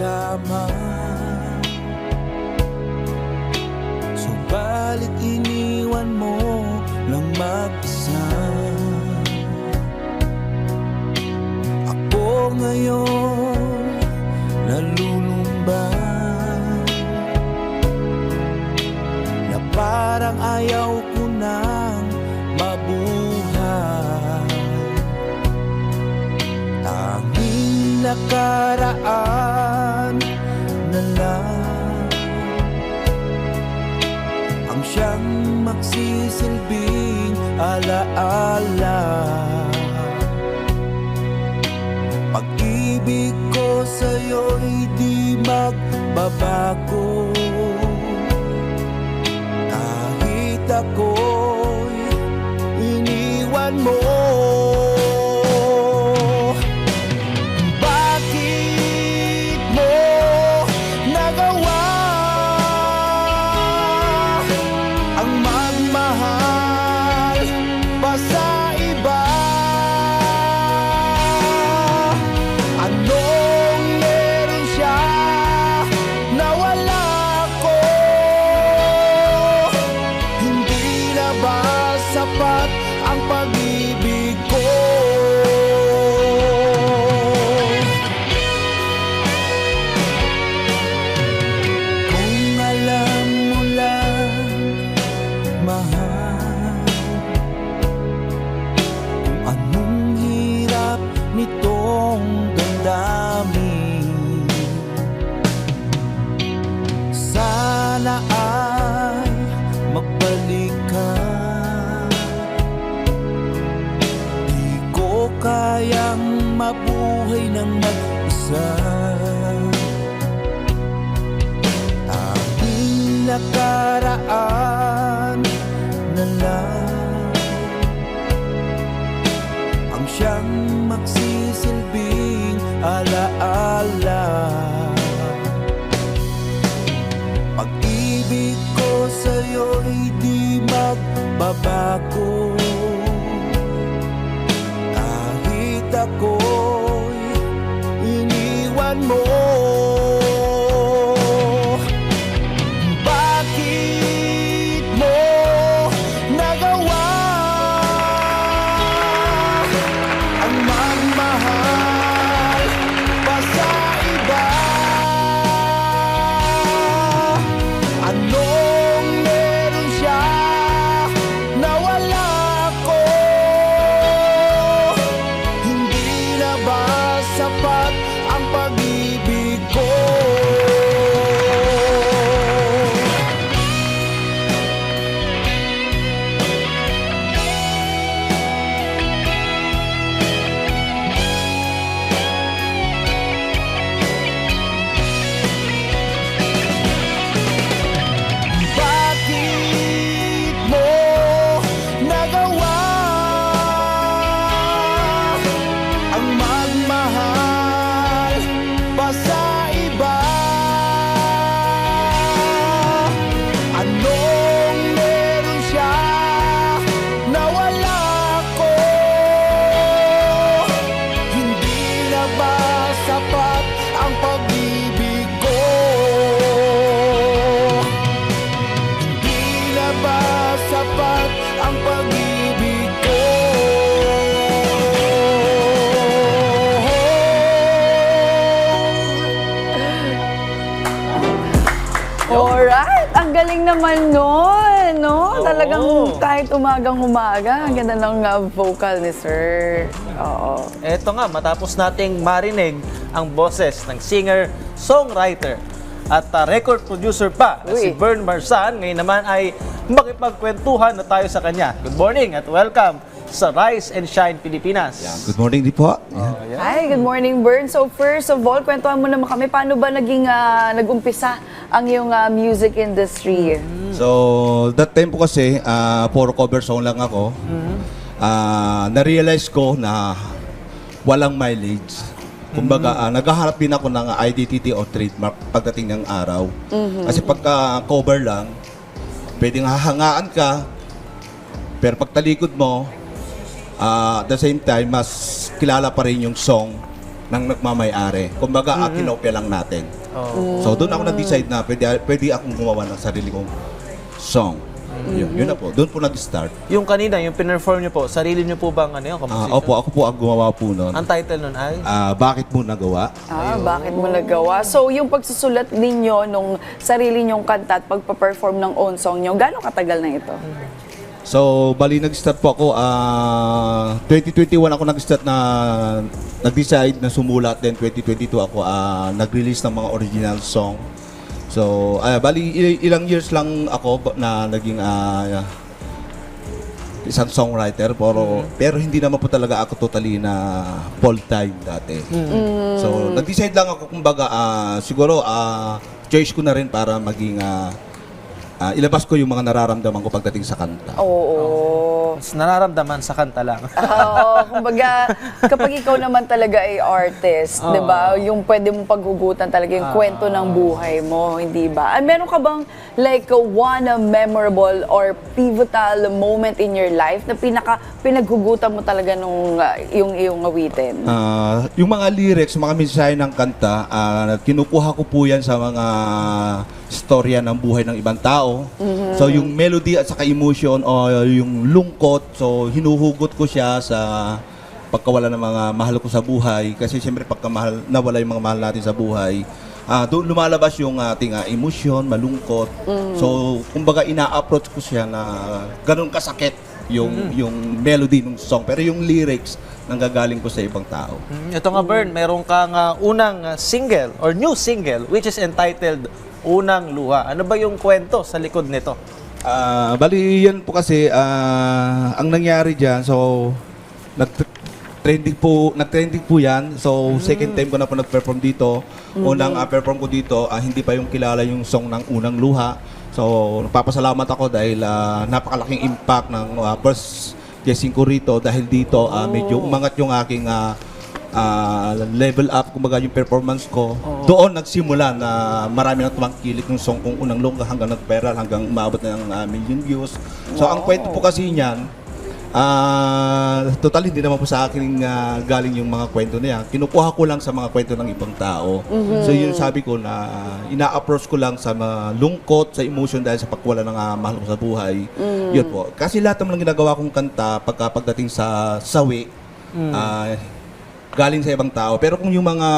kasama. Subalit iniwan mo lang mag-isa. Ako ngayon nalulumban, na parang ayaw ko nang mabuhay. Tanging nakaraan na lang ang siyang magsisilbing alaala. Pag-ibig ko sa'yo'y di magbabago, kahit ako'y iniwan mo. Bakit mo nagawa ang magmahal pa sa iba? Anong meron siya na wala ko? Hindi na ba sapat ang pag-ibig ko? Kung alam mo lang, mahal, kung anong hirap nitong damdamin, sana ay magbalik ka. Di ko kayang mabuhay ng mag-isa. Tanging nakaraan na lang ang siyang magsisilbing alaala. Pag-ibig ko sa'yo'y di magbabago, kahit ako'y iniwan mo. Bakit mo nagawa ang magmahal pa sa iba? Anong meron siya na wala ko? Hindi na ba sapat ang pag-ibig ko? Bakit mo nagawa ang magmahal pa sa iba? Anong meron siya na wala ko? Hindi na ba sapat ang pag-ibig ko? Hindi na ba sapat ang pag-ibig ko? Alright, ang galing naman nun, no? Talagang kahit umagang-umaga, ang ganda ng vocal ni Sir. Oo. Eto nga, matapos nating marinig ang boses ng singer, songwriter at record producer pa na si Uy. Bern Marsan. Ngayon naman ay makipagkwentuhan na tayo sa kanya. Good morning at welcome sa Rise and Shine Pilipinas. Good morning di po. Hi, good morning, Bern. So first of all, kwentuhan mo naman kami, paano ba nag-umpisa ang iyong music industry? So, that time po kasi, puro cover song lang ako. Na-realize ko na walang mileage. Kumbaga, naghahanap din ako ng identity o trademark pagdating ng araw. Kasi pagka cover lang, pwedeng hahangaan ka, pero pag talikod mo, at the same time, mas kilala pa rin yung song ng nagmamay-ari. Kumbaga, kinopya lang natin. So, doon ako nag-decide na pwede akong gumawa ng sarili kong song. Yun na po. Doon po nag-start. Yung kanina, yung pinerform niyo po, sarili niyo po bang ano yun, composition? Opo, ako po ang gumawa po noon. Ang title nun ay? Bakit mo nagawa? Bakit mo nagawa? So, yung pagsusulat ninyo nung sarili nyong kanta at pagpa-perform ng own song nyo, gano'ng katagal na ito? So, bali nag-start po ako, 2021 ako nag-start na nag-decide na sumulat, then 2022 ako nag-release ng mga original song. So, bali ilang years lang ako na naging isang songwriter, pero hindi naman po talaga ako totally na full-time dati. So, nag-decide lang ako, kumbaga, siguro choice ko na rin para maging ilabas ko yung mga nararamdaman ko pagdating sa kanta. Oo. Mas nararamdaman sa kanta lang. Oo, kumbaga, kapag ikaw naman talaga ay artist, di ba? Yung pwede mong paghugutan talaga yung kwento ng buhay mo, hindi ba? Meron ka bang like one memorable or pivotal moment in your life na pinaghugutan mo talaga nung yung iyong awitin? Yung mga lyrics, mga mensahe ng kanta, kinukuha ko po yan sa mga storya ng buhay ng ibang tao. So yung melody at saka emotion o yung lungkot, so hinuhugot ko siya sa pagkawala ng mga mahal ko sa buhay. Kasi siyempre pagka nawala yung mga mahal natin sa buhay, doon lumalabas yung ating emosyon, malungkot. So kumbaga ina-approach ko siya na ganun kasakit yung melody ng song. Pero yung lyrics nanggagaling ko sa ibang tao. Ito nga, Bern, meron kang unang single or new single which is entitled Unang Luha. Ano ba yung kwento sa likod nito? Bali yan po kasi ang nangyari diyan, so nag-trending po yan. So second time ko na po nag-perform dito. Unang perform ko dito, hindi pa yung kilala yung song ng Unang Luha. So nagpapasalamat ako dahil napakalaking impact ng first guessing ko rito dahil dito medyo umangat yung aking level up, kumbaga yung performance ko. Doon nagsimula na marami nang tumangkilik ng song kong Unang Luha hanggang nag-viral, hanggang umabot na ng million views. So ang kwento po kasi niyan, total hindi naman po sa akin galing yung mga kwento na yan. Kinukuha ko lang sa mga kwento ng ibang tao. So yun sabi ko na ina-approach ko lang sa mga lungkot, sa emotion dahil sa pagwala ng mahal ko sa buhay. Yun po. Kasi lahat naman ng ginagawa kong kanta pagdating sa sawi, galing sa ibang tao. Pero kung yung mga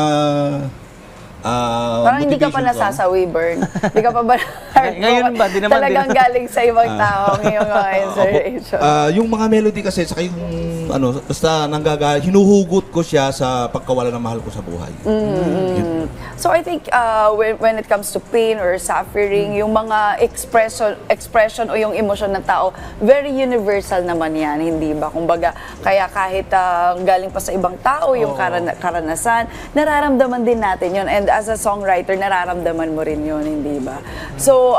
parang hindi ka pa motivation ko, nasasawi, Bern. Hindi ka pa ba Ngayon ba? Di naman, talagang di naman. galing sa ibang tao ang iyong mga inspiration. yung mga melody kasi saka yung basta hinuhugot ko siya sa pagkawala ng mahal ko sa buhay. Yun. So I think when it comes to pain or suffering, yung mga expression o yung emosyon ng tao, very universal naman yan, hindi ba? Kumbaga, kaya kahit galing pa sa ibang tao yung karanasan, nararamdaman din natin yun. And as a songwriter, nararamdaman mo rin yun, hindi ba? So,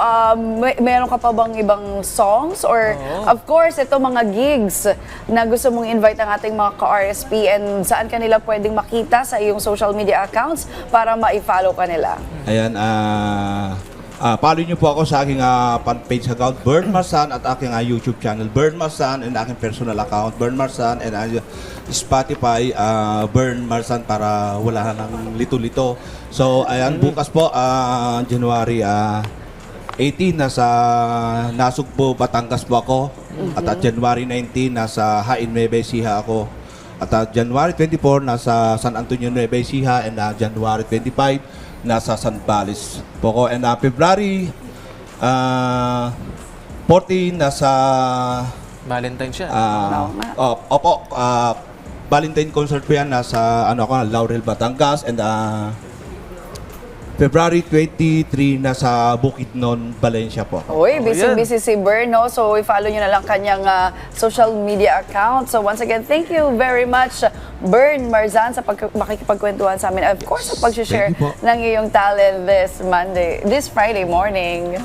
meron ka pa bang ibang songs? Or, of course, ito mga gigs na gusto mong invite ang ating mga ka-RSP, and saan kanila pwedeng makita sa iyong social media accounts para ma-follow ka nila? Ayan, follow niyo po ako sa aking fan page account, Bern Marsan, at aking YouTube channel, Bern Marsan, and aking personal account, Bern Marsan, and Spotify, Bern Marsan, para wala nang lito-lito. So, ayan, bukas po, January 18, nasa Nasugbo, Batangas po ako. At January 19, nasa Hain, Nueva Ecija ako. At January 24, nasa San Antonio, Nueva Ecija. And January 25, nasa San Balis po ako. And February 14, nasa Valentine siya. opo, Valentine concert po yan, nasa Laurel, Batangas. And February 23, nasa Bukidnon, Valencia po. Uy, yan. busy si Bern, no? So, i-follow nyo na lang kanyang social media account. So, once again, thank you very much, Bern Marsan, sa makikipagkwentuhan sa amin. Of course, sa pag-share Thank you po. ng iyong talent this Friday morning.